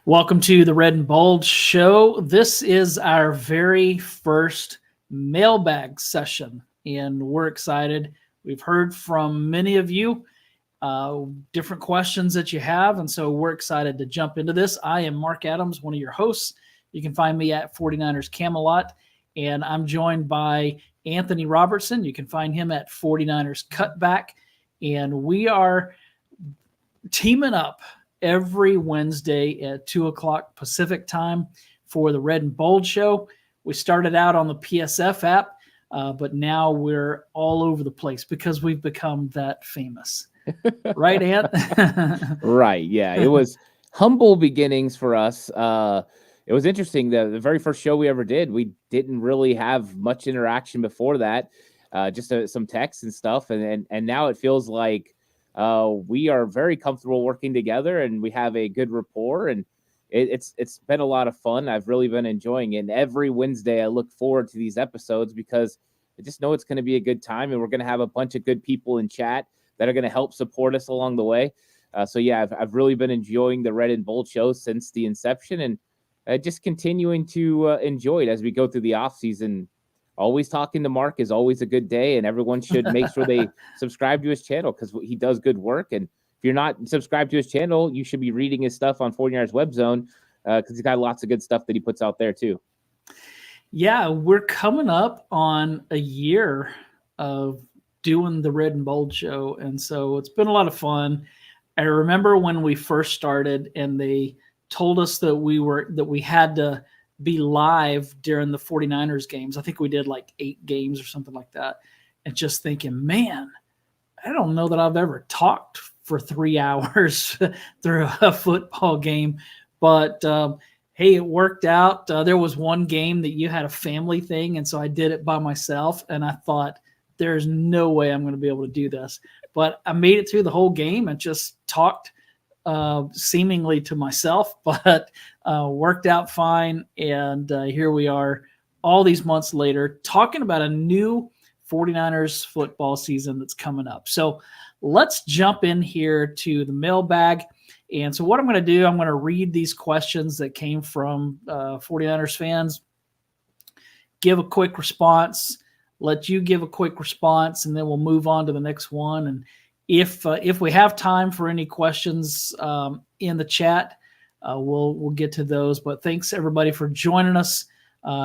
Welcome to the Red and Bold Show. This is our very first mailbag session, and we're excited. We've heard from many of you different questions that you have, and so we're excited to jump into this. I am Marc Adams, one of your hosts. You can find me at 49ers Camelot, and I'm joined by Anthony Robertson. You can find him at 49ers Cutback, and we are teaming up every Wednesday at 2 o'clock Pacific time for the Red and Bold Show. We started out on the PSF app, but now we're all over the place because we've become that famous. Right, Ant? Right, yeah. It was humble beginnings for us. It was interesting. The very first show we ever did, we didn't really have much interaction before that, just some text and stuff. And now it feels like we are very comfortable working together, and we have a good rapport, and it's been a lot of fun. I've really been enjoying it. And every Wednesday I look forward to these episodes because I just know it's going to be a good time, and we're going to have a bunch of good people in chat that are going to help support us along the way. So yeah, I've really been enjoying the Red and Bold show since the inception, and just continuing to enjoy it as we go through the off season. Always talking to Marc is always a good day, and everyone should make sure they subscribe to his channel because he does good work. And if you're not subscribed to his channel, you should be reading his stuff on 49ers Web Zone because he's got lots of good stuff that he puts out there too. Yeah, we're coming up on a year of doing the Red and Bold show, and so it's been a lot of fun. I remember when we first started, and they told us that we had to be live during the 49ers games. I think we did like 8 games or something like that. And just thinking, man, I don't know that I've ever talked for 3 hours through a football game. But hey, it worked out. There was one game that you had a family thing, and so I did it by myself. And I thought, there's no way I'm going to be able to do this. But I made it through the whole game and just talked seemingly to myself, but worked out fine. And here we are all these months later talking about a new 49ers football season that's coming up. So let's jump in here to the mailbag. And so what I'm going to do, I'm going to read these questions that came from 49ers fans, give a quick response, let you give a quick response, and then we'll move on to the next one. And if we have time for any questions in the chat, we'll get to those. But thanks everybody for joining us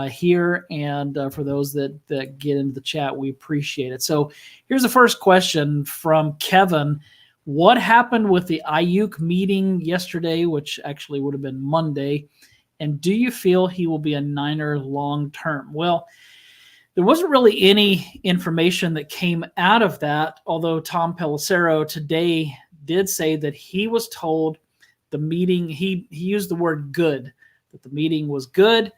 here, and for those that get into the chat, we appreciate it. So here's the first question from Kevin. What happened with the Aiyuk meeting yesterday, which actually would have been Monday, and do you feel he will be a Niner long term? Well, there wasn't really any information that came out of that, although Tom Pelissero today did say that he was told the meeting, he used the word good, that the meeting was good,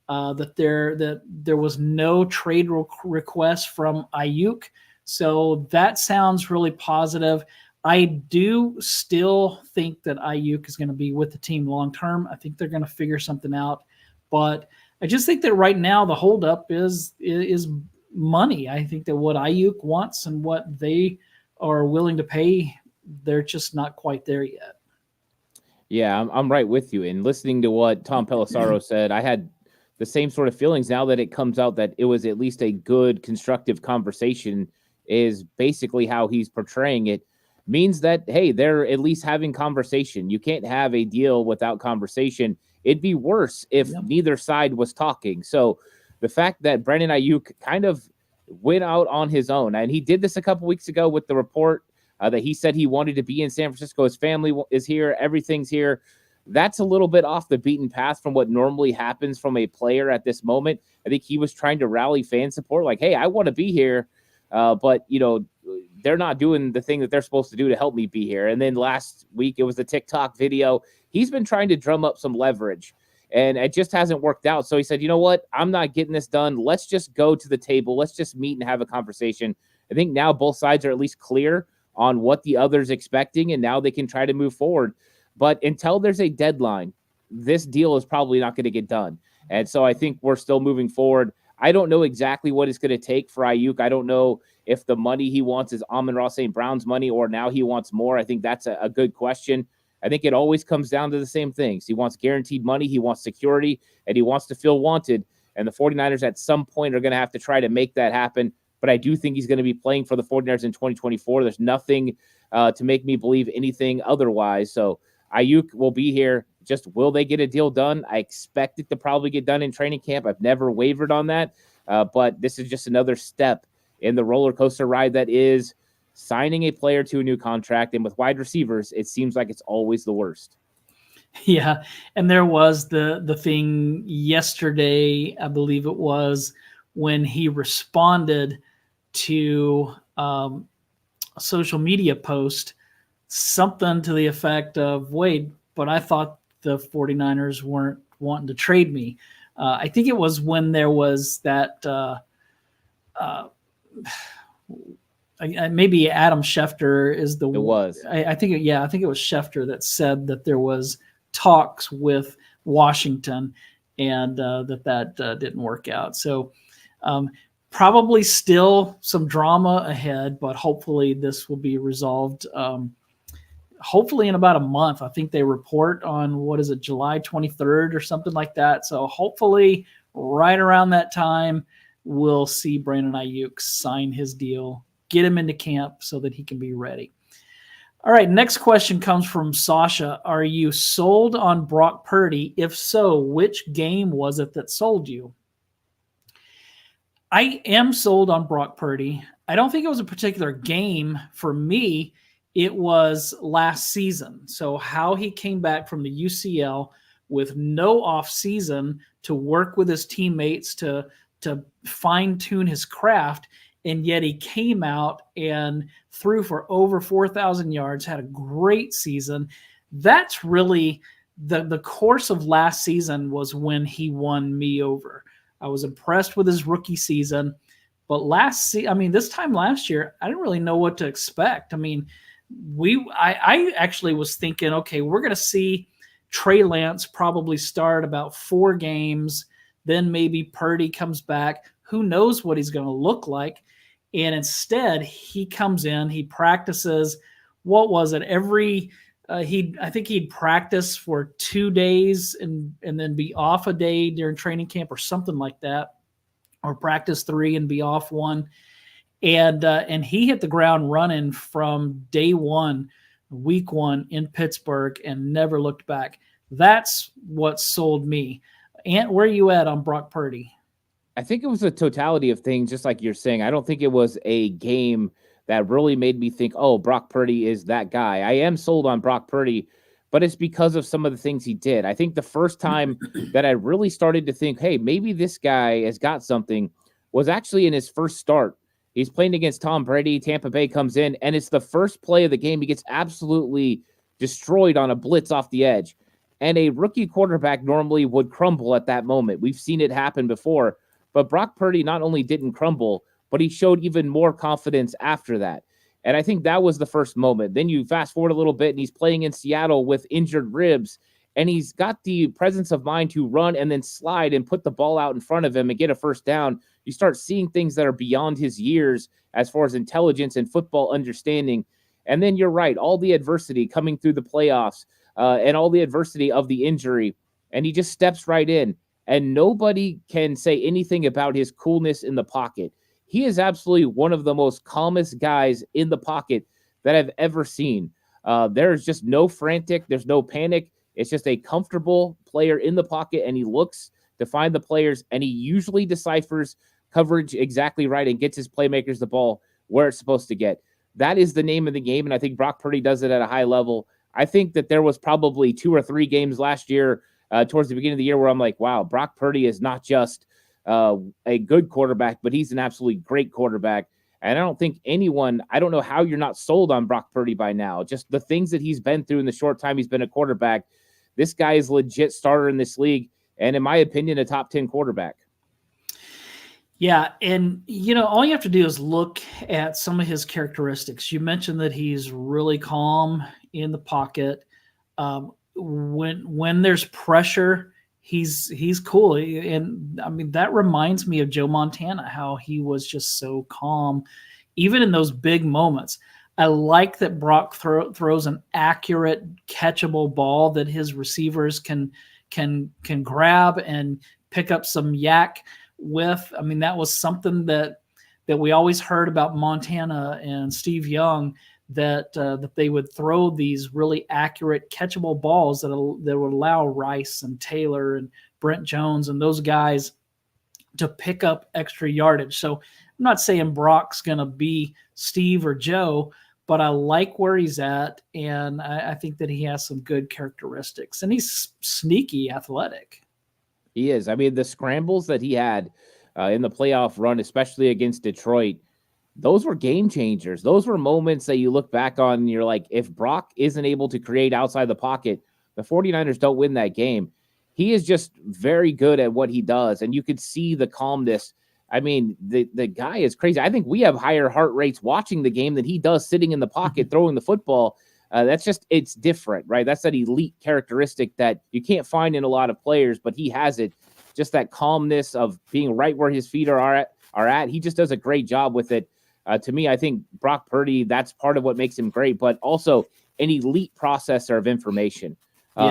that there was no trade request from Aiyuk. So that sounds really positive. I do still think that Aiyuk is going to be with the team long term. I think they're going to figure something out, but I just think that right now the holdup is money. I think that what Aiyuk wants and what they are willing to pay, they're just not quite there yet. Yeah, I'm right with you. And listening to what Tom Pelissero said, I had the same sort of feelings. Now that it comes out that it was at least a good, constructive conversation, is basically how he's portraying it. Means that, hey, they're at least having conversation. You can't have a deal without conversation. It'd be worse if neither side was talking. So the fact that Brandon Aiyuk kind of went out on his own, and he did this a couple weeks ago with the report that he said he wanted to be in San Francisco. His family is here. Everything's here. That's a little bit off the beaten path from what normally happens from a player at this moment. I think he was trying to rally fan support, like, hey, I want to be here, but, they're not doing the thing that they're supposed to do to help me be here. And then last week, it was the TikTok video. He's been trying to drum up some leverage, and it just hasn't worked out. So he said, you know what? I'm not getting this done. Let's just go to the table. Let's just meet and have a conversation. I think now both sides are at least clear on what the other's expecting, and now they can try to move forward. But until there's a deadline, this deal is probably not going to get done. And so I think we're still moving forward. I don't know exactly what it's going to take for Aiyuk. I don't know if the money he wants is Amon-Ra St. Brown's money or now he wants more. I think that's a good question. I think it always comes down to the same things. He wants guaranteed money, he wants security, and he wants to feel wanted. And the 49ers at some point are going to have to try to make that happen. But I do think he's going to be playing for the 49ers in 2024. There's nothing to make me believe anything otherwise. So Aiyuk will be here. Just will they get a deal done? I expect it to probably get done in training camp. I've never wavered on that. But this is just another step in the roller coaster ride that is signing a player to a new contract. And with wide receivers, it seems like it's always the worst. Yeah, and there was the thing yesterday, I believe it was, when he responded to a social media post, something to the effect of, wait, but I thought the 49ers weren't wanting to trade me. I think it was when there was that maybe Adam Schefter is the. It was. I think it was Schefter that said that there was talks with Washington and that didn't work out. So probably still some drama ahead, but hopefully this will be resolved. Hopefully in about a month. I think they report on, July 23rd or something like that. So hopefully right around that time, we'll see Brandon Aiyuk sign his deal, get him into camp so that he can be ready. All right, next question comes from Sasha. Are you sold on Brock Purdy? If so, which game was it that sold you? I am sold on Brock Purdy. I don't think it was a particular game for me. It was last season. So how he came back from the UCL with no offseason to work with his teammates to fine-tune his craft, and yet he came out and threw for over 4,000 yards, had a great season. That's really the course of last season was when he won me over. I was impressed with his rookie season, but this time last year, I didn't really know what to expect. I mean, I actually was thinking, okay, we're going to see Trey Lance probably start about 4 games. Then maybe Purdy comes back. Who knows what he's going to look like? And instead, he comes in, he practices. What was it? I think he'd practice for 2 days and then be off a day during training camp or something like that, or practice 3 and be off 1. And he hit the ground running from day 1, week 1 in Pittsburgh, and never looked back. That's what sold me. Ant, where are you at on Brock Purdy? I think it was a totality of things, just like you're saying. I don't think it was a game that really made me think, oh, Brock Purdy is that guy. I am sold on Brock Purdy, but it's because of some of the things he did. I think the first time that I really started to think, hey, maybe this guy has got something, was actually in his first start. He's playing against Tom Brady. Tampa Bay comes in, and it's the first play of the game. He gets absolutely destroyed on a blitz off the edge. And a rookie quarterback normally would crumble at that moment. We've seen it happen before. But Brock Purdy not only didn't crumble, but he showed even more confidence after that. And I think that was the first moment. Then you fast forward a little bit, and he's playing in Seattle with injured ribs, and he's got the presence of mind to run and then slide and put the ball out in front of him and get a first down. You start seeing things that are beyond his years as far as intelligence and football understanding. And then you're right, all the adversity coming through the playoffs and all the adversity of the injury, and he just steps right in. And nobody can say anything about his coolness in the pocket. He is absolutely one of the most calmest guys in the pocket that I've ever seen. There's just no frantic. There's no panic. It's just a comfortable player in the pocket, and he looks to find the players, and he usually deciphers coverage exactly right and gets his playmakers the ball where it's supposed to get. That is the name of the game, and I think Brock Purdy does it at a high level. I think that there was probably 2 or 3 games last year towards the beginning of the year where I'm like, wow, Brock Purdy is not just a good quarterback, but he's an absolutely great quarterback. And I don't think I don't know how you're not sold on Brock Purdy by now. Just the things that he's been through in the short time he's been a quarterback. This guy is legit starter in this league. And in my opinion, a top 10 quarterback. Yeah. And, all you have to do is look at some of his characteristics. You mentioned that he's really calm in the pocket. When there's pressure, he's cool. And I mean, that reminds me of Joe Montana, how he was just so calm, even in those big moments. I like that Brock throws an accurate, catchable ball that his receivers can grab and pick up some yak with. I mean, that was something that we always heard about Montana and Steve Young, that they would throw these really accurate, catchable balls that would allow Rice and Taylor and Brent Jones and those guys to pick up extra yardage. So I'm not saying Brock's going to be Steve or Joe, but I like where he's at, and I think that he has some good characteristics, and he's sneaky athletic. He is. I mean, the scrambles that he had in the playoff run, especially against Detroit, those were game changers. Those were moments that you look back on and you're like, if Brock isn't able to create outside the pocket, the 49ers don't win that game. He is just very good at what he does, and you could see the calmness. I mean, the guy is crazy. I think we have higher heart rates watching the game than he does sitting in the pocket throwing the football. That's just, it's different, right? That's that elite characteristic that you can't find in a lot of players, but he has it. Just that calmness of being right where his feet are at. He just does a great job with it. To me, I think Brock Purdy, that's part of what makes him great, but also an elite processor of information.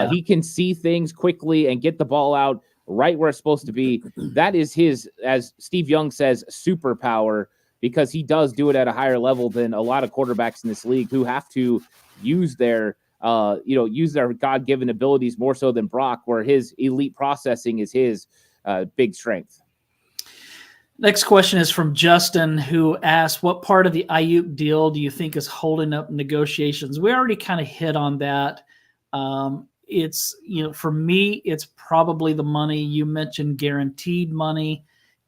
He can see things quickly and get the ball out right where it's supposed to be. That is his, as Steve Young says, superpower, because he does do it at a higher level than a lot of quarterbacks in this league who have to use their God-given abilities more so than Brock, where his elite processing is his big strength. Next question is from Justin, who asked, what part of the Aiyuk deal do you think is holding up negotiations? We already kind of hit on that. It's, for me, it's probably the money. You mentioned guaranteed money.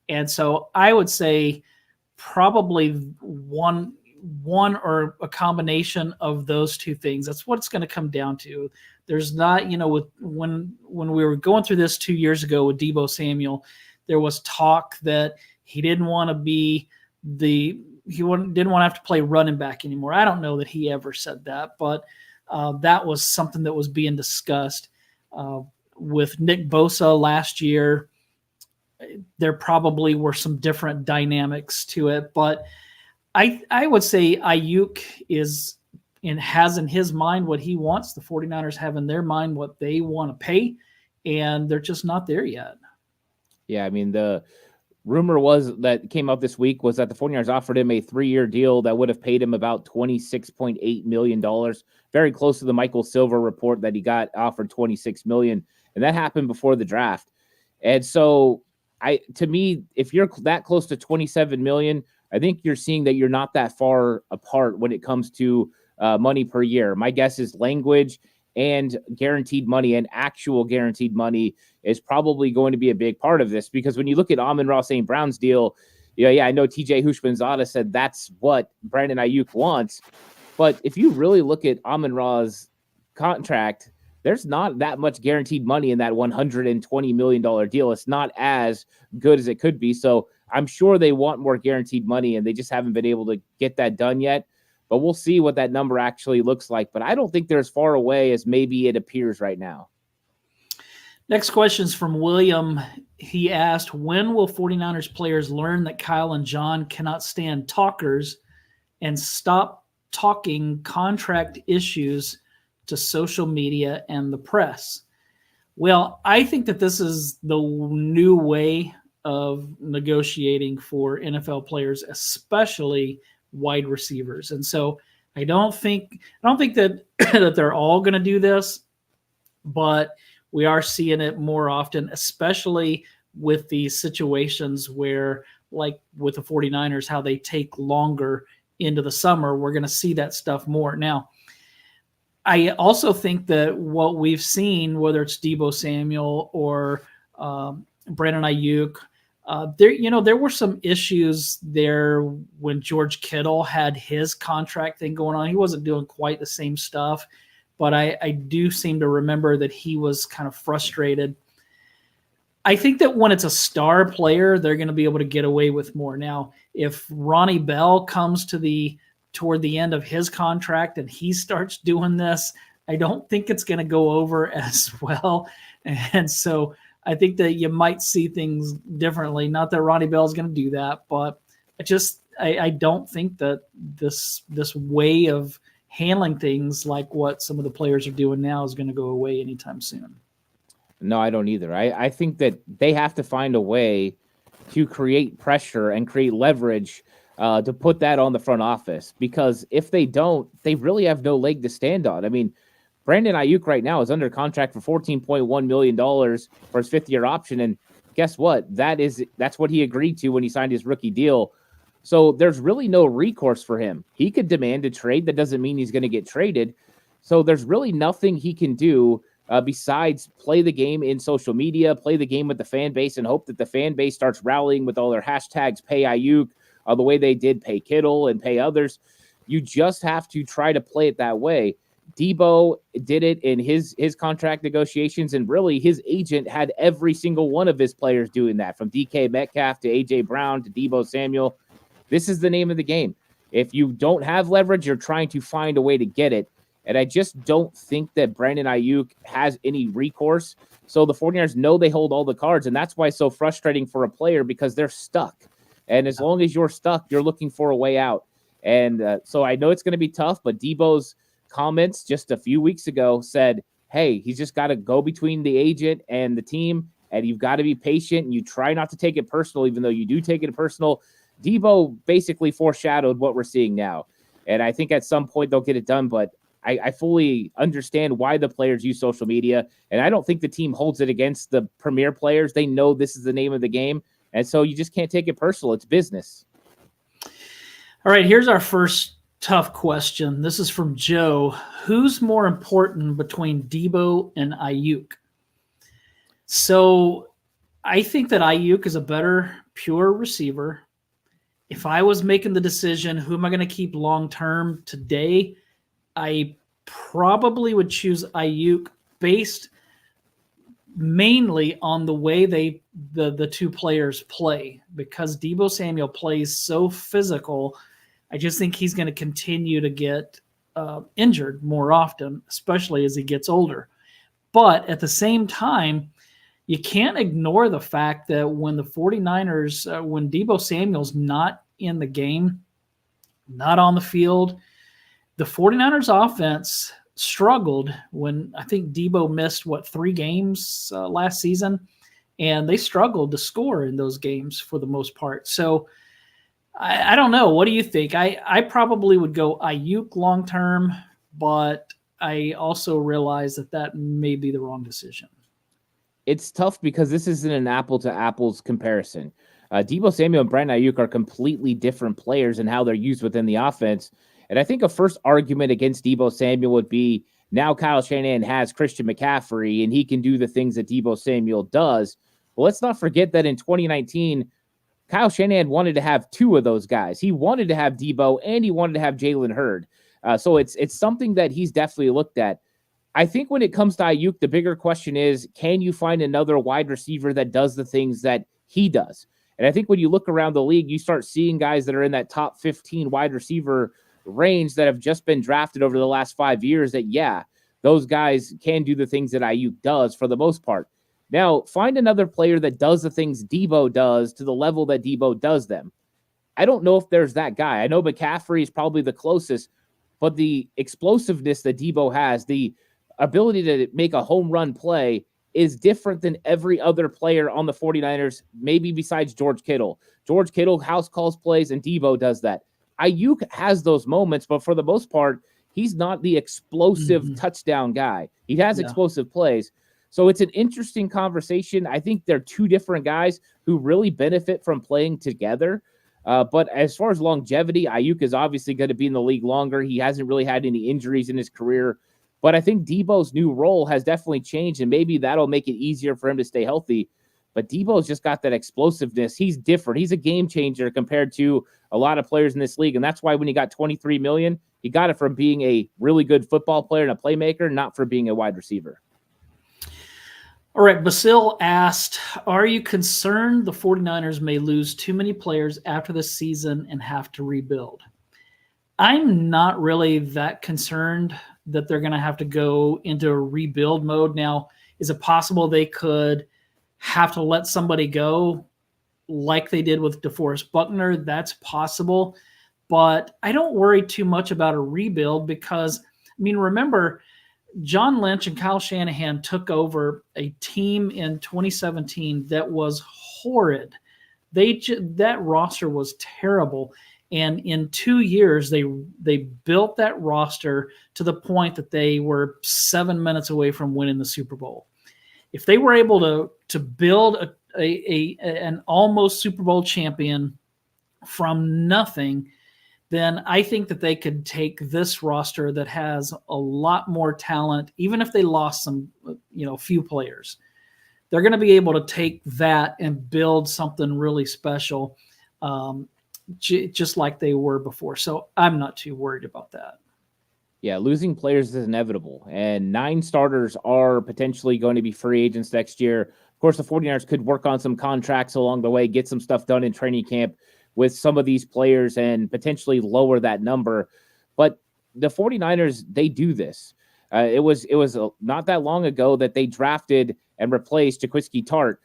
And so I would say probably one or a combination of those two things. That's what it's going to come down to. There's not, with when we were going through this 2 years ago with Deebo Samuel, there was talk that he didn't want to be didn't want to have to play running back anymore. I don't know that he ever said that, but that was something that was being discussed with Nick Bosa last year. There probably were some different dynamics to it, but I would say Aiyuk has in his mind what he wants. The 49ers have in their mind what they want to pay, and they're just not there yet. Yeah, I mean, the rumor that came out this week was that the 49ers offered him a 3-year deal that would have paid him about $26.8 million, very close to the Michael Silver report that he got offered $26 million, and that happened before the draft. And so, to me, if you're that close to $27 million, I think you're seeing that you're not that far apart when it comes to money per year. My guess is language and guaranteed money and actual guaranteed money is probably going to be a big part of this, because when you look at Amon-Ra St. Brown's deal, I know TJ Hushmanzada said that's what Brandon Aiyuk wants. But if you really look at Amon-Ra's contract, there's not that much guaranteed money in that $120 million deal. It's not as good as it could be. So I'm sure they want more guaranteed money, and they just haven't been able to get that done yet. But we'll see what that number actually looks like. But I don't think they're as far away as maybe it appears right now. Next question is from William. He asked, when will 49ers players learn that Kyle and John cannot stand talkers and stop talking contract issues to social media and the press? Well, I think that this is the new way of negotiating for NFL players, especially wide receivers. And so I don't think that that they're all going to do this, but we are seeing it more often, especially with these situations where, like with the 49ers, how they take longer into the summer. We're going to see that stuff more. Now, I also think that what we've seen, whether it's Deebo Samuel or Brandon Aiyuk, there were some issues there when George Kittle had his contract thing going on. He wasn't doing quite the same stuff, but I do seem to remember that he was kind of frustrated. I think that when it's a star player, they're going to be able to get away with more. Now, if Ronnie Bell comes toward the end of his contract and he starts doing this, I don't think it's going to go over as well. And so I think that you might see things differently. Not that Ronnie Bell is going to do that, but I don't think that this way of handling things like what some of the players are doing now is going to go away anytime soon. No, I don't either. I think that they have to find a way to create pressure and create leverage to put that on the front office, because if they don't, they really have no leg to stand on. I mean, Brandon Aiyuk right now is under contract for $14.1 million for his fifth-year option, and guess what? That's what he agreed to when he signed his rookie deal. So there's really no recourse for him. He could demand a trade. That doesn't mean he's going to get traded. So there's really nothing he can do besides play the game in social media, play the game with the fan base, and hope that the fan base starts rallying with all their hashtags, pay Aiyuk, the way they did pay Kittle and pay others. You just have to try to play it that way. Debo did it in his contract negotiations, and really his agent had every single one of his players doing that, from DK Metcalf to A.J. Brown to Debo Samuel. This is the name of the game. If you don't have leverage, you're trying to find a way to get it. And I just don't think that Brandon Aiyuk has any recourse. So the 49ers know they hold all the cards, and that's why it's so frustrating for a player, because they're stuck. And as long as you're stuck, you're looking for a way out. And so I know it's going to be tough, but Debo's comments just a few weeks ago said, hey, he's just got to go between the agent and the team, and you've got to be patient, and you try not to take it personal, even though you do take it personal. Debo basically foreshadowed what we're seeing now. And I think at some point they'll get it done, but I fully understand why the players use social media, and I don't think the team holds it against the premier players. They know this is the name of the game, and so you just can't take it personal. It's business. All right, here's our first tough question. This is from Joe. Who's more important between Debo and Aiyuk? So I think that Aiyuk is a better pure receiver. If I was making the decision, who am I going to keep long-term today, I probably would choose Aiyuk based mainly on the way the two players play, because Debo Samuel plays so physical. I just think he's going to continue to get injured more often, especially as he gets older. But at the same time, you can't ignore the fact that when the 49ers, when Debo Samuel's not in the game, not on the field, the 49ers offense struggled when I think Debo missed, 3 games last season, and they struggled to score in those games for the most part. So I don't know. What do you think? I probably would go Aiyuk long-term, but I also realize that may be the wrong decision. It's tough because this isn't an apple-to-apples comparison. Debo Samuel and Brandon Aiyuk are completely different players in how they're used within the offense. And I think a first argument against Debo Samuel would be, now Kyle Shanahan has Christian McCaffrey, and he can do the things that Debo Samuel does. But let's not forget that in 2019, Kyle Shanahan wanted to have 2 of those guys. He wanted to have Debo, and he wanted to have Jalen Hurd. So it's something that he's definitely looked at. I think when it comes to Aiyuk, the bigger question is, can you find another wide receiver that does the things that he does? And I think when you look around the league, you start seeing guys that are in that top 15 wide receiver range that have just been drafted over the last 5 years that, yeah, those guys can do the things that Aiyuk does for the most part. Now, find another player that does the things Debo does to the level that Debo does them. I don't know if there's that guy. I know McCaffrey is probably the closest, but the explosiveness that Debo has, the ability to make a home run play, is different than every other player on the 49ers, maybe besides George Kittle. George Kittle house calls plays, and Debo does that. Aiyuk has those moments, but for the most part, he's not the explosive touchdown guy. He has explosive plays. So it's an interesting conversation. I think they're 2 different guys who really benefit from playing together. But as far as longevity, Aiyuk is obviously going to be in the league longer. He hasn't really had any injuries in his career. But I think Debo's new role has definitely changed, and maybe that'll make it easier for him to stay healthy. But Debo's just got that explosiveness. He's different. He's a game changer compared to a lot of players in this league. And that's why when he got $23 million, he got it from being a really good football player and a playmaker, not for being a wide receiver. All right, Basil asked, are you concerned the 49ers may lose too many players after the season and have to rebuild? I'm not really that concerned that they're going to have to go into a rebuild mode. Now, is it possible they could have to let somebody go like they did with DeForest Buckner. That's possible. But I don't worry too much about a rebuild because, I mean, remember, John Lynch and Kyle Shanahan took over a team in 2017 that was horrid. That roster was terrible. And in 2 years, they built that roster to the point that they were 7 minutes away from winning the Super Bowl. If they were able to build an almost Super Bowl champion from nothing, then I think that they could take this roster that has a lot more talent, even if they lost some, few players. They're going to be able to take that and build something really special, just like they were before. So I'm not too worried about that. Yeah, losing players is inevitable, and 9 starters are potentially going to be free agents next year. Of course, the 49ers could work on some contracts along the way, get some stuff done in training camp with some of these players and potentially lower that number. But the 49ers, they do this. It was not that long ago that they drafted and replaced Jaquiski Tartt.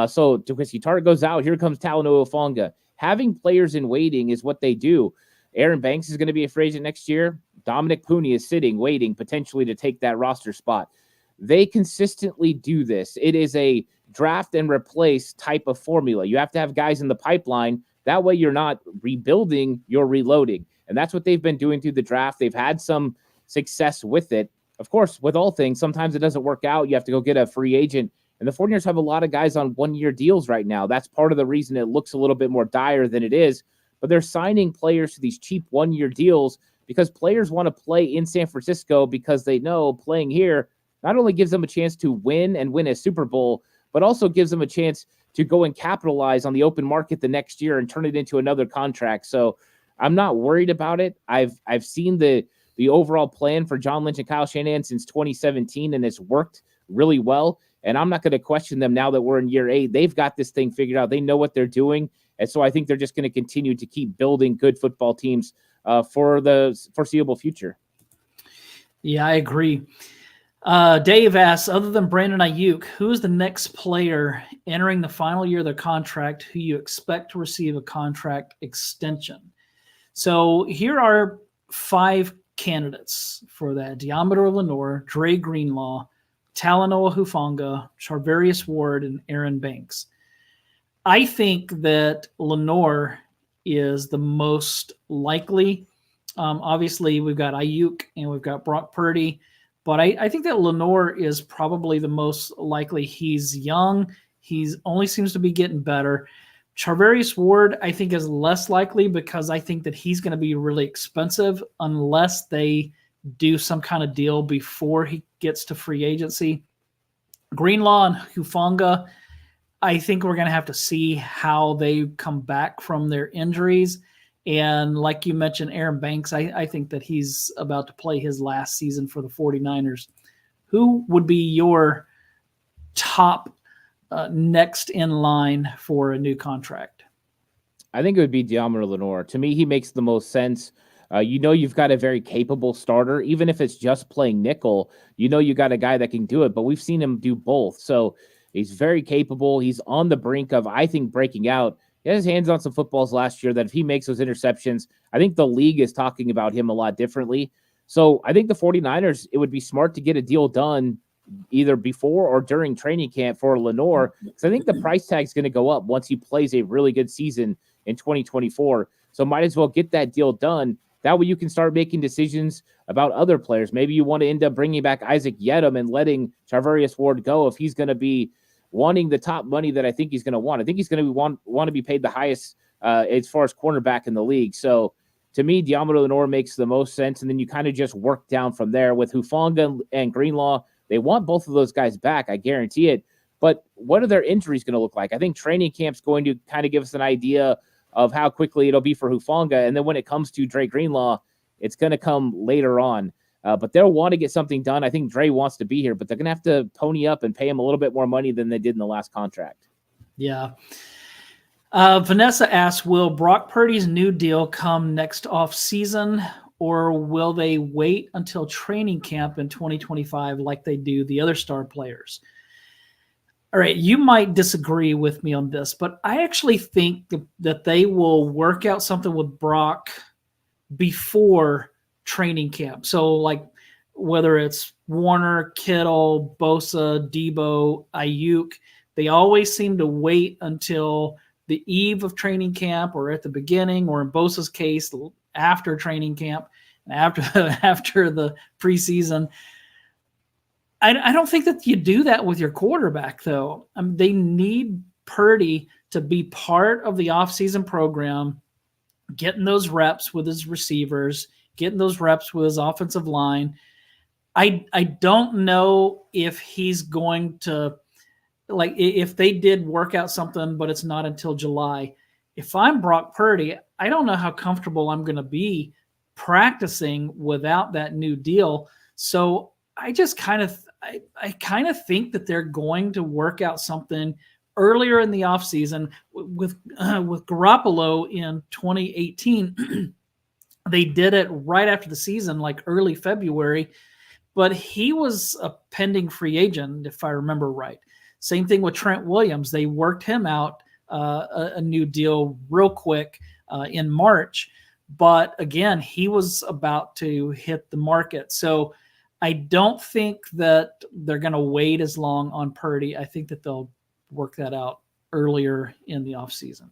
So Jaquiski Tartt goes out. Here comes Talanoa Hufanga. Having players in waiting is what they do. Aaron Banks is going to be a free agent next year. Dominic Pooney is sitting, waiting potentially to take that roster spot. They consistently do this. It is a draft and replace type of formula. You have to have guys in the pipeline. That way you're not rebuilding, you're reloading. And that's what they've been doing through the draft. They've had some success with it. Of course, with all things, sometimes it doesn't work out. You have to go get a free agent. And the 49ers have a lot of guys on one-year deals right now. That's part of the reason it looks a little bit more dire than it is. But they're signing players to these cheap one-year deals because players want to play in San Francisco because they know playing here not only gives them a chance to win and win a Super Bowl, but also gives them a chance to go and capitalize on the open market the next year and turn it into another contract. So I'm not worried about it. I've seen the overall plan for John Lynch and Kyle Shanahan since 2017, and it's worked really well. And I'm not going to question them now that we're in year 8. They've got this thing figured out. They know what they're doing. And so I think they're just going to continue to keep building good football teams for the foreseeable future. Yeah, I agree. Dave asks, other than Brandon Aiyuk, who is the next player entering the final year of their contract who you expect to receive a contract extension? So here are 5 candidates for that. Deommodore Lenoir, Dre Greenlaw, Talanoa Hufanga, Charvarius Ward, and Aaron Banks. I think that Lenoir is the most likely. Obviously, we've got Aiyuk and we've got Brock Purdy. But I think that Lenoir is probably the most likely. He's young. He's only seems to be getting better. Charvarius Ward, I think, is less likely because I think that he's going to be really expensive unless they do some kind of deal before he gets to free agency. Greenlaw and Hufanga, I think we're going to have to see how they come back from their injuries. And like you mentioned, Aaron Banks, I think that he's about to play his last season for the 49ers. Who would be your top next in line for a new contract? I think it would be Deommodore Lenoir. To me, he makes the most sense. You've got a very capable starter. Even if it's just playing nickel, you got a guy that can do it. But we've seen him do both. So he's very capable. He's on the brink of, I think, breaking out. He had his hands on some footballs last year that if he makes those interceptions, I think the league is talking about him a lot differently. So I think the 49ers, it would be smart to get a deal done either before or during training camp for Lenoir, because I think the price tag is going to go up once he plays a really good season in 2024. So might as well get that deal done. That way you can start making decisions about other players. Maybe you want to end up bringing back Isaac Yedem and letting Charvarius Ward go if he's going to be wanting the top money that I think he's going to want. I think he's going to want to be paid the highest as far as cornerback in the league. So to me, Deommodore Lenoir makes the most sense. And then you kind of just work down from there with Hufanga and Greenlaw. They want both of those guys back. I guarantee it. But what are their injuries going to look like? I think training camp's going to kind of give us an idea of how quickly it'll be for Hufanga. And then when it comes to Dre Greenlaw, it's going to come later on. But they'll want to get something done. I think Dre wants to be here, but they're going to have to pony up and pay him a little bit more money than they did in the last contract. Yeah. Vanessa asks, will Brock Purdy's new deal come next offseason, or will they wait until training camp in 2025 like they do the other star players? All right, you might disagree with me on this, but I actually think that they will work out something with Brock before training camp. So, like, whether it's Warner, Kittle, Bosa, Debo, Aiyuk, they always seem to wait until the eve of training camp or at the beginning, or in Bosa's case, after training camp and after the preseason. I don't think that you do that with your quarterback, though. They need Purdy to be part of the offseason program, getting those reps with his receivers, getting those reps with his offensive line. I don't know if he's going to, like, if they did work out something, but it's not until July. If I'm Brock Purdy, I don't know how comfortable I'm going to be practicing without that new deal. So I just kind of think that they're going to work out something earlier in the offseason with Garoppolo in 2018. They did it right after the season, like early February, but he was a pending free agent, if I remember right. Same thing with Trent Williams. They worked him out a new deal real quick in March. But again, he was about to hit the market. So I don't think that they're going to wait as long on Purdy. I think that they'll work that out earlier in the offseason.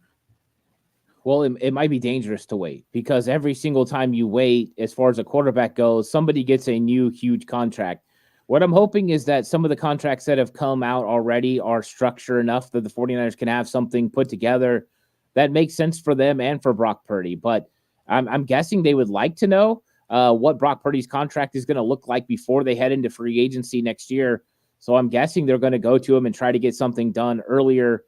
Well, it might be dangerous to wait because every single time you wait, as far as a quarterback goes, somebody gets a new huge contract. What I'm hoping is that some of the contracts that have come out already are structured enough that the 49ers can have something put together that makes sense for them and for Brock Purdy. But I'm guessing they would like to know what Brock Purdy's contract is going to look like before they head into free agency next year. So I'm guessing they're going to go to him and try to get something done earlier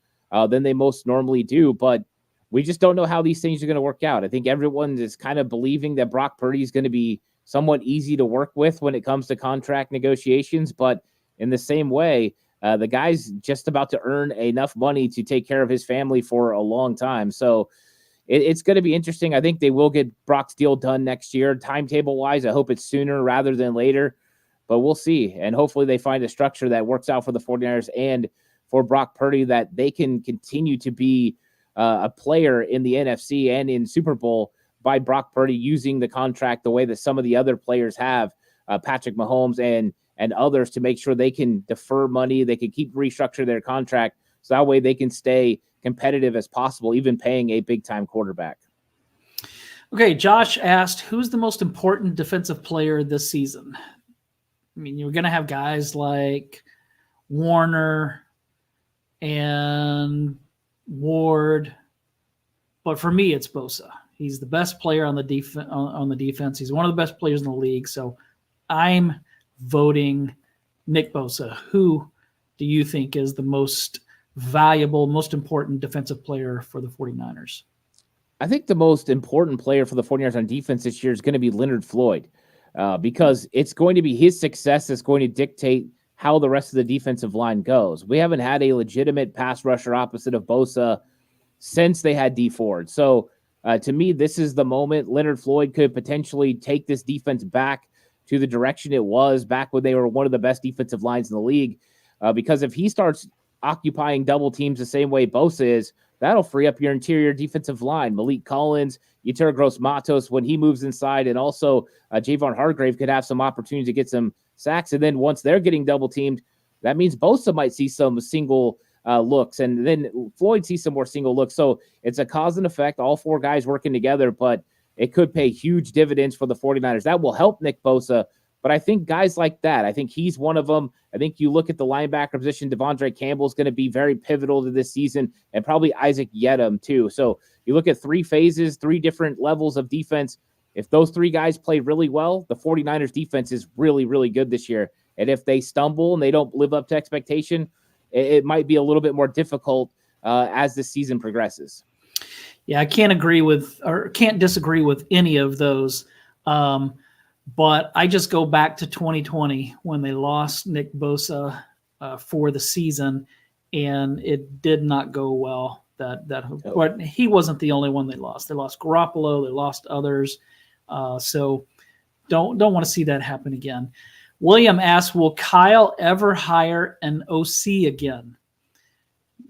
than they most normally do. But we just don't know how these things are going to work out. I think everyone is kind of believing that Brock Purdy is going to be somewhat easy to work with when it comes to contract negotiations. But in the same way, the guy's just about to earn enough money to take care of his family for a long time. So it's going to be interesting. I think they will get Brock's deal done next year. Timetable-wise, I hope it's sooner rather than later. But we'll see. And hopefully they find a structure that works out for the 49ers and for Brock Purdy, that they can continue to be a player in the NFC and in Super Bowl by Brock Purdy using the contract the way that some of the other players have, Patrick Mahomes and others, to make sure they can defer money, they can keep restructure their contract, so that way they can stay competitive as possible, even paying a big-time quarterback. Okay, Josh asked, who's the most important defensive player this season? I mean, you're going to have guys like Warner and Ward, but for me, it's Bosa. He's the best player on the defense. He's one of the best players in the league. So I'm voting Nick Bosa. Who do you think is the most valuable, most important defensive player for the 49ers? I think the most important player for the 49ers on defense this year is going to be Leonard Floyd, because it's going to be his success that's going to dictate how the rest of the defensive line goes. We haven't had a legitimate pass rusher opposite of Bosa since they had D Ford. So to me, this is the moment Leonard Floyd could potentially take this defense back to the direction it was back when they were one of the best defensive lines in the league. Because if he starts occupying double teams the same way Bosa is, that'll free up your interior defensive line. Malik Collins, Yetur Gross-Matos, when he moves inside, and also Javon Hargrave could have some opportunity to get some sacks. And then once they're getting double teamed, that means Bosa might see some single looks, and then Floyd sees some more single looks. So it's a cause and effect, all four guys working together, but it could pay huge dividends for the 49ers. That will help Nick Bosa, but I think guys like that, I think he's one of them. I think you look at the linebacker position, Devondre Campbell is going to be very pivotal to this season, and probably Isaac Yedem too. So you look at three phases, three different levels of defense. If those three guys play really well, the 49ers defense is really, really good this year. And if they stumble and they don't live up to expectation, it might be a little bit more difficult as the season progresses. Yeah, I can't disagree with any of those. But I just go back to 2020 when they lost Nick Bosa for the season, and it did not go well. But he wasn't the only one they lost. They lost Garoppolo, they lost others. So don't want to see that happen again. William asks, will Kyle ever hire an OC again?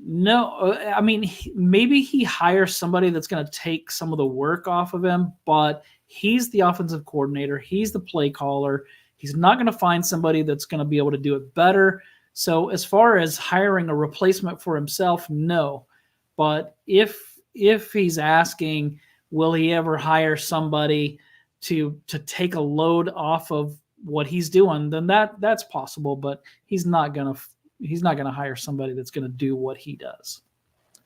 No, I mean, maybe he hires somebody that's going to take some of the work off of him, but he's the offensive coordinator. He's the play caller. He's not going to find somebody that's going to be able to do it better. So, as far as hiring a replacement for himself, no. But if he's asking, will he ever hire somebody to take a load off of what he's doing, then that's possible. But he's not going to hire somebody that's going to do what he does.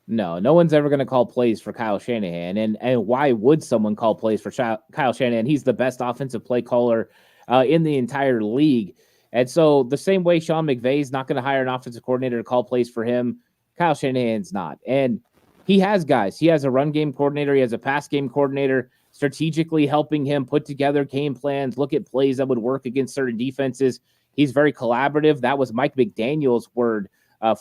No one's ever going to call plays for Kyle Shanahan. And why would someone call plays for Kyle Shanahan? He's the best offensive play caller in the entire league. And so the same way Sean McVay is not going to hire an offensive coordinator to call plays for him, Kyle Shanahan's not. And he has guys. He has a run game coordinator. He has a pass game coordinator strategically helping him put together game plans, look at plays that would work against certain defenses. He's very collaborative. That was Mike McDaniel's word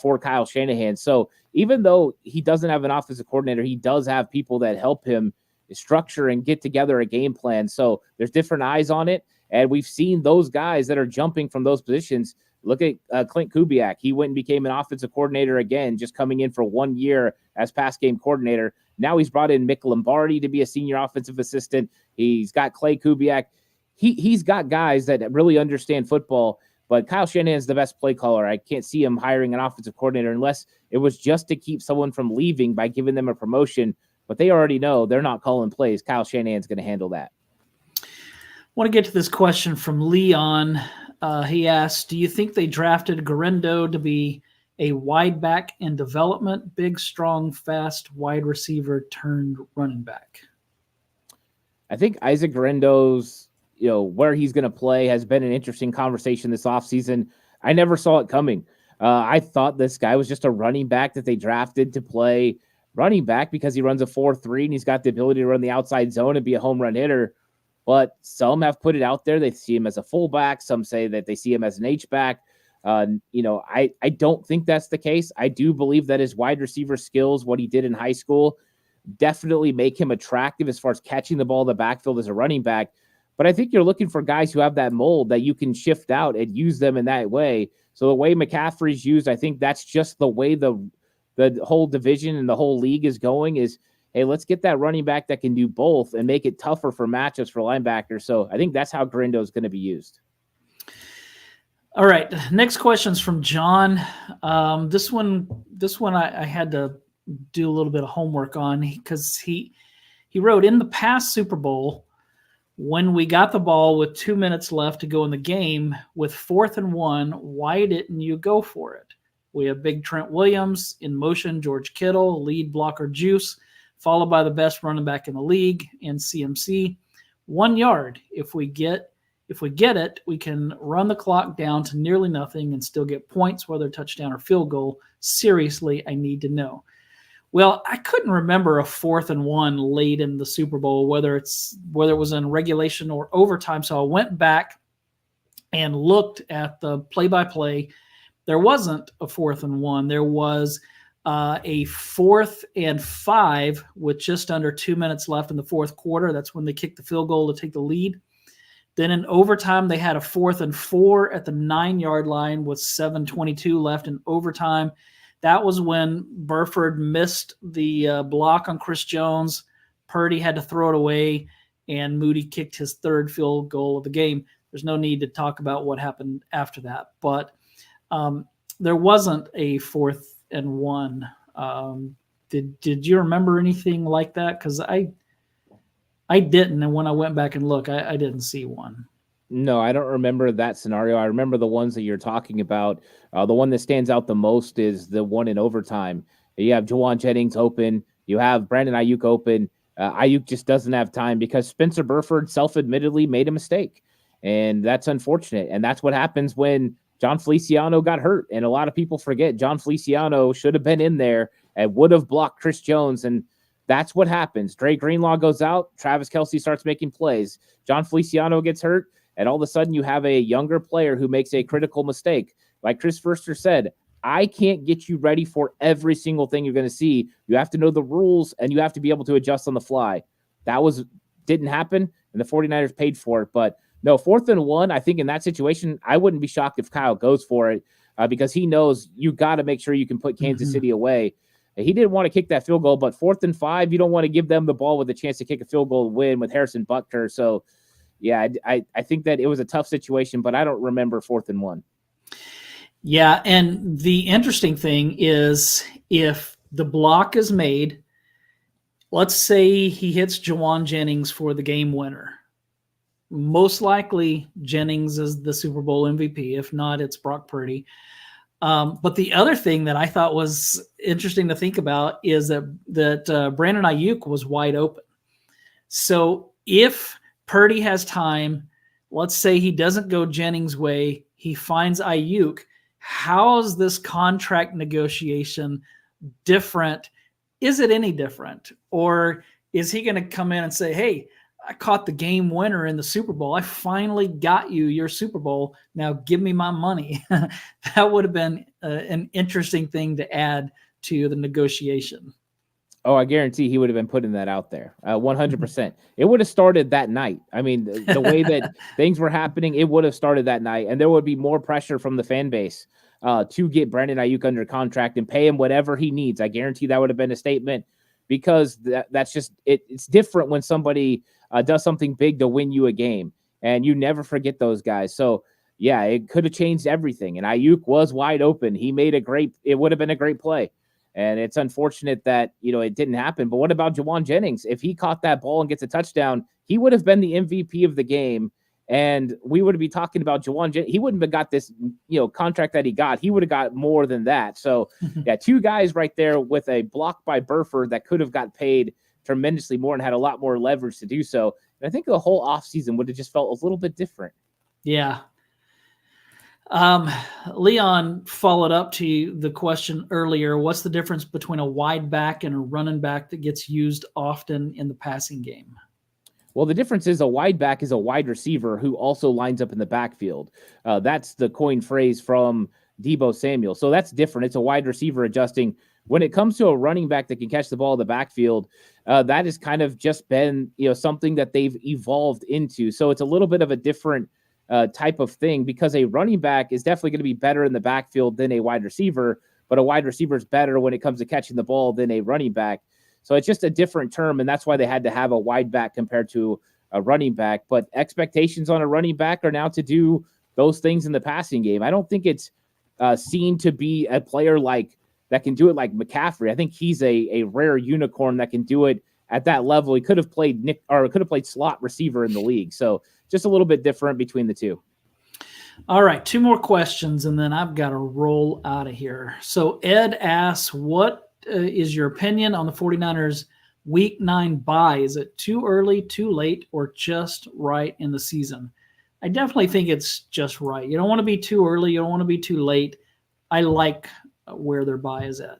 for Kyle Shanahan. So even though he doesn't have an offensive coordinator, he does have people that help him structure and get together a game plan. So there's different eyes on it. And we've seen those guys that are jumping from those positions. Look at Clint Kubiak. He went and became an offensive coordinator again, just coming in for 1 year as pass game coordinator. Now he's brought in Mick Lombardi to be a senior offensive assistant. He's got Clay Kubiak. He's got guys that really understand football, but Kyle Shanahan's the best play caller. I can't see him hiring an offensive coordinator unless it was just to keep someone from leaving by giving them a promotion. But they already know they're not calling plays. Kyle Shanahan's going to handle that. I want to get to this question from Leon. He asked, do you think they drafted Guerendo to be a wide back in development, big, strong, fast wide receiver turned running back? I think Isaac Guerendo's, where he's going to play has been an interesting conversation this offseason. I never saw it coming. I thought this guy was just a running back that they drafted to play running back because he runs a 4.3 and he's got the ability to run the outside zone and be a home run hitter. But some have put it out there. They see him as a fullback. Some say that they see him as an H-back. I don't think that's the case. I do believe that his wide receiver skills, what he did in high school, definitely make him attractive as far as catching the ball in the backfield as a running back. But I think you're looking for guys who have that mold that you can shift out and use them in that way. So the way McCaffrey's used, I think that's just the way the whole division and the whole league is going is, hey, let's get that running back that can do both and make it tougher for matchups for linebackers. So I think that's how Guerendo is going to be used. All right. Next question's from John. This one I had to do a little bit of homework on because he wrote, in the past Super Bowl, when we got the ball with 2 minutes left to go in the game with 4th and 1, why didn't you go for it? We have big Trent Williams in motion, George Kittle, lead blocker Juice, followed by the best running back in the league in CMC. 1 yard. If we get it, we can run the clock down to nearly nothing and still get points, whether touchdown or field goal. Seriously, I need to know. Well, I couldn't remember a 4th and 1 late in the Super Bowl, whether it was in regulation or overtime. So I went back and looked at the play-by-play. There wasn't a 4th and 1. There was a 4th and 5 with just under 2 minutes left in the fourth quarter. That's when they kicked the field goal to take the lead. Then in overtime, they had a 4th and 4 at the 9-yard line with 7:22 left in overtime. That was when Burford missed the block on Chris Jones. Purdy had to throw it away, and Moody kicked his 3rd field goal of the game. There's no need to talk about what happened after that. But there wasn't a 4th and 1. Did you remember anything like that? Because I didn't, and when I went back and looked, I didn't see one. No, I don't remember that scenario. I remember the ones that you're talking about. The one that stands out the most is the one in overtime. You have Juwan Jennings open. You have Brandon Aiyuk open. Aiyuk just doesn't have time because Spencer Burford self-admittedly made a mistake, and that's unfortunate. And that's what happens when John Feliciano got hurt. And a lot of people forget John Feliciano should have been in there and would have blocked Chris Jones, and that's what happens. Dre Greenlaw goes out. Travis Kelce starts making plays. John Feliciano gets hurt. And all of a sudden you have a younger player who makes a critical mistake. Like Chris Forster said, I can't get you ready for every single thing you're going to see. You have to know the rules, and you have to be able to adjust on the fly. That didn't happen, and the 49ers paid for it. But no, 4th and 1, I think in that situation, I wouldn't be shocked if Kyle goes for it. because he knows you got to make sure you can put Kansas City away. He didn't want to kick that field goal, but 4th and 5, you don't want to give them the ball with a chance to kick a field goal and win with Harrison Butker. So, yeah, I think that it was a tough situation, but I don't remember 4th and 1. Yeah, and the interesting thing is if the block is made, let's say he hits Jawan Jennings for the game winner. Most likely Jennings is the Super Bowl MVP. If not, it's Brock Purdy. But the other thing that I thought was interesting to think about is that Brandon Aiyuk was wide open. So if Purdy has time, let's say he doesn't go Jennings' way, he finds Aiyuk. How is this contract negotiation different? Is it any different? Or is he going to come in and say, hey, I caught the game winner in the Super Bowl. I finally got you your Super Bowl. Now give me my money. That would have been an interesting thing to add to the negotiation. Oh, I guarantee he would have been putting that out there. 100%. It would have started that night. I mean, the way that things were happening, it would have started that night. And there would be more pressure from the fan base to get Brandon Aiyuk under contract and pay him whatever he needs. I guarantee that would have been a statement, because that's just it's different when somebody does something big to win you a game, and you never forget those guys. So yeah, it could have changed everything. And Aiyuk was wide open. He made it would have been a great play. And it's unfortunate that, it didn't happen. But what about Jawan Jennings? If he caught that ball and gets a touchdown, he would have been the MVP of the game. And we would be talking about Jawan Jennings. He wouldn't have got this, contract that he got. He would have got more than that. So yeah, 2 guys right there with a block by Burford that could have got paid tremendously more and had a lot more leverage to do so. And I think the whole offseason would have just felt a little bit different. Yeah. Leon followed up to the question earlier. What's the difference between a wide back and a running back that gets used often in the passing game? Well, the difference is a wide back is a wide receiver who also lines up in the backfield. That's the coined phrase from Deebo Samuel. So that's different. It's a wide receiver adjusting. When it comes to a running back that can catch the ball in the backfield, that has kind of just been, something that they've evolved into. So it's a little bit of a different type of thing, because a running back is definitely going to be better in the backfield than a wide receiver, but a wide receiver is better when it comes to catching the ball than a running back. So it's just a different term, and that's why they had to have a wide back compared to a running back. But expectations on a running back are now to do those things in the passing game. I don't think it's seen to be a player that can do it like McCaffrey. I think he's a rare unicorn that can do it at that level. He could have played slot receiver in the league. So just a little bit different between the two. All right, 2 more questions, and then I've got to roll out of here. So Ed asks, what is your opinion on the 49ers Week 9 bye? Is it too early, too late, or just right in the season? I definitely think it's just right. You don't want to be too early. You don't want to be too late. I like where their bye is at.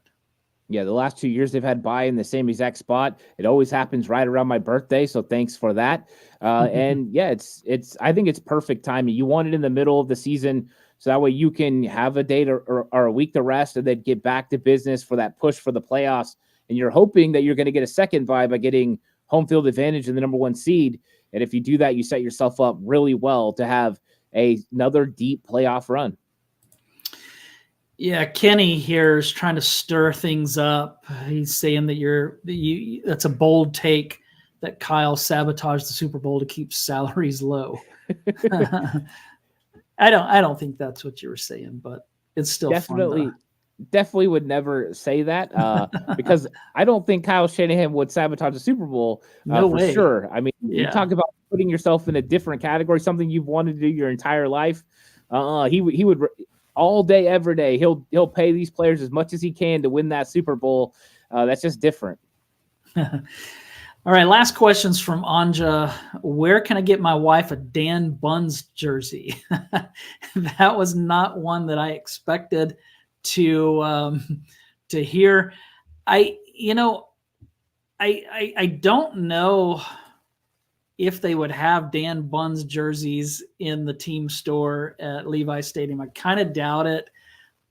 Yeah, the last 2 years they've had bye in the same exact spot. It always happens right around my birthday, so thanks for that. And yeah, it's I think it's perfect timing. You want it in the middle of the season, so that way you can have a day or a week to rest and then get back to business for that push for the playoffs. And you're hoping that you're going to get a second bye by getting home field advantage in the number 1 seed. And if you do that, you set yourself up really well to have another deep playoff run. Yeah, Kenny here is trying to stir things up. He's saying that that's a bold take that Kyle sabotaged the Super Bowl to keep salaries low. I don't think that's what you were saying, but it's still definitely would never say that because I don't think Kyle Shanahan would sabotage the Super Bowl no for way. sure. I mean, you talk about putting yourself in a different category, something you've wanted to do your entire life. He would all day, every day. He'll pay these players as much as he can to win that Super Bowl. That's just different. All right, last questions from Anja. Where can I get my wife a Dan Buns jersey? That was not one that I expected to hear. I don't know if they would have Dan Buns jerseys in the team store at Levi Stadium. I kind of doubt it,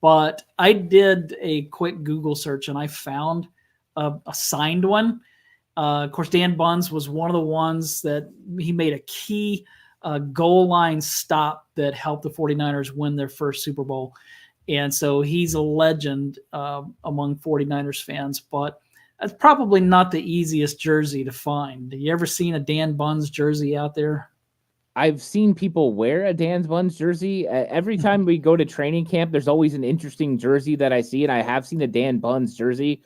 but I did a quick Google search and I found a signed one. Of course, Dan Buns was one of the ones that he made a key goal line stop that helped the 49ers win their first Super Bowl. And so he's a legend among 49ers fans, but that's probably not the easiest jersey to find. Have you ever seen a Dan Buns jersey out there? I've seen people wear a Dan Buns jersey. Every time we go to training camp, there's always an interesting jersey that I see, and I have seen a Dan Buns jersey,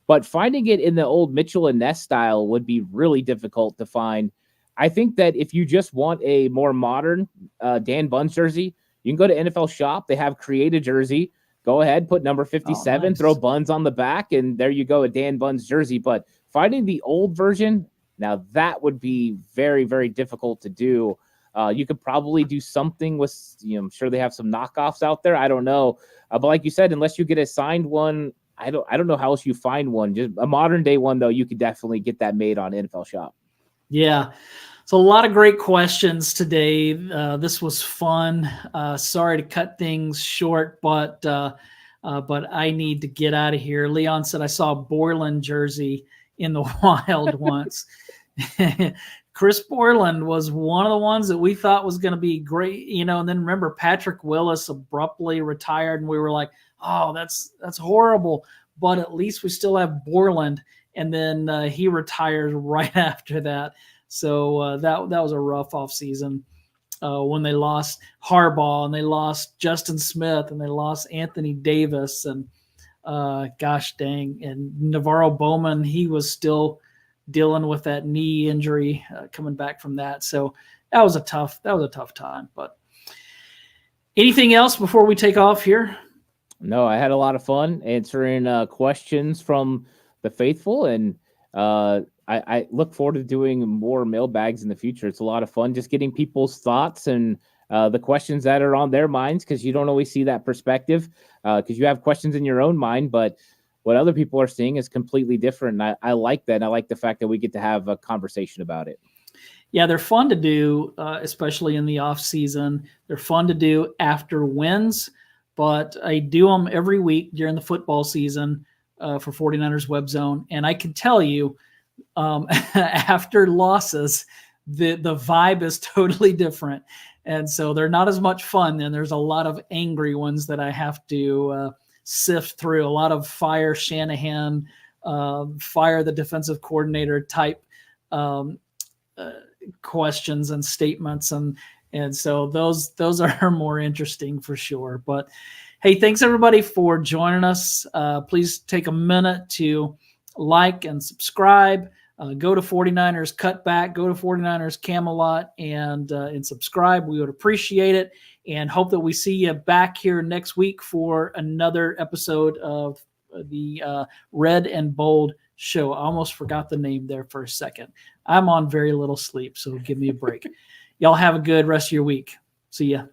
but finding it in the old Mitchell and Ness style would be really difficult to find. I think that if you just want a more modern Dan Buns jersey, you can go to NFL Shop. They have create a jersey. Go ahead, put number 57, nice. Throw Buns on the back, and there you go, a Dan Buns jersey. But finding the old version, now that would be very, very difficult to do. You could probably do something with, I'm sure they have some knockoffs out there. I don't know. But like you said, unless you get a signed one, I don't know how else you find one. Just a modern day one, though, you could definitely get that made on NFL Shop. Yeah. So a lot of great questions today. This was fun. Sorry to cut things short, but I need to get out of here. Leon said I saw a Borland jersey in the wild once. Chris Borland was one of the ones that we thought was going to be great, and then remember Patrick Willis abruptly retired and we were like, oh, that's horrible. But at least we still have Borland. And then he retires right after that. So that was a rough offseason when they lost Harbaugh and they lost Justin Smith and they lost Anthony Davis and gosh dang. And Navarro Bowman, he was still dealing with that knee injury coming back from that. So that was a tough time. But anything else before we take off here? No, I had a lot of fun answering questions from the faithful, and I look forward to doing more mailbags in the future. It's a lot of fun just getting people's thoughts and the questions that are on their minds, because you don't always see that perspective because you have questions in your own mind, but what other people are seeing is completely different. And I like that. And I like the fact that we get to have a conversation about it. Yeah, they're fun to do, especially in the off season. They're fun to do after wins, but I do them every week during the football season for 49ers Web Zone. And I can tell you, after losses, the vibe is totally different. And so they're not as much fun. And there's a lot of angry ones that I have to sift through, a lot of fire Shanahan, fire the defensive coordinator type questions and statements. And so those are more interesting for sure. But hey, thanks everybody for joining us. Please take a minute to like and subscribe. Go to 49ers Cutback, go to 49ers Camelot, and subscribe. We would appreciate it, and hope that we see you back here next week for another episode of the Red and Bold Show. I almost forgot the name there for a second. I'm on very little sleep, so give me a break. Y'all have a good rest of your week. See ya.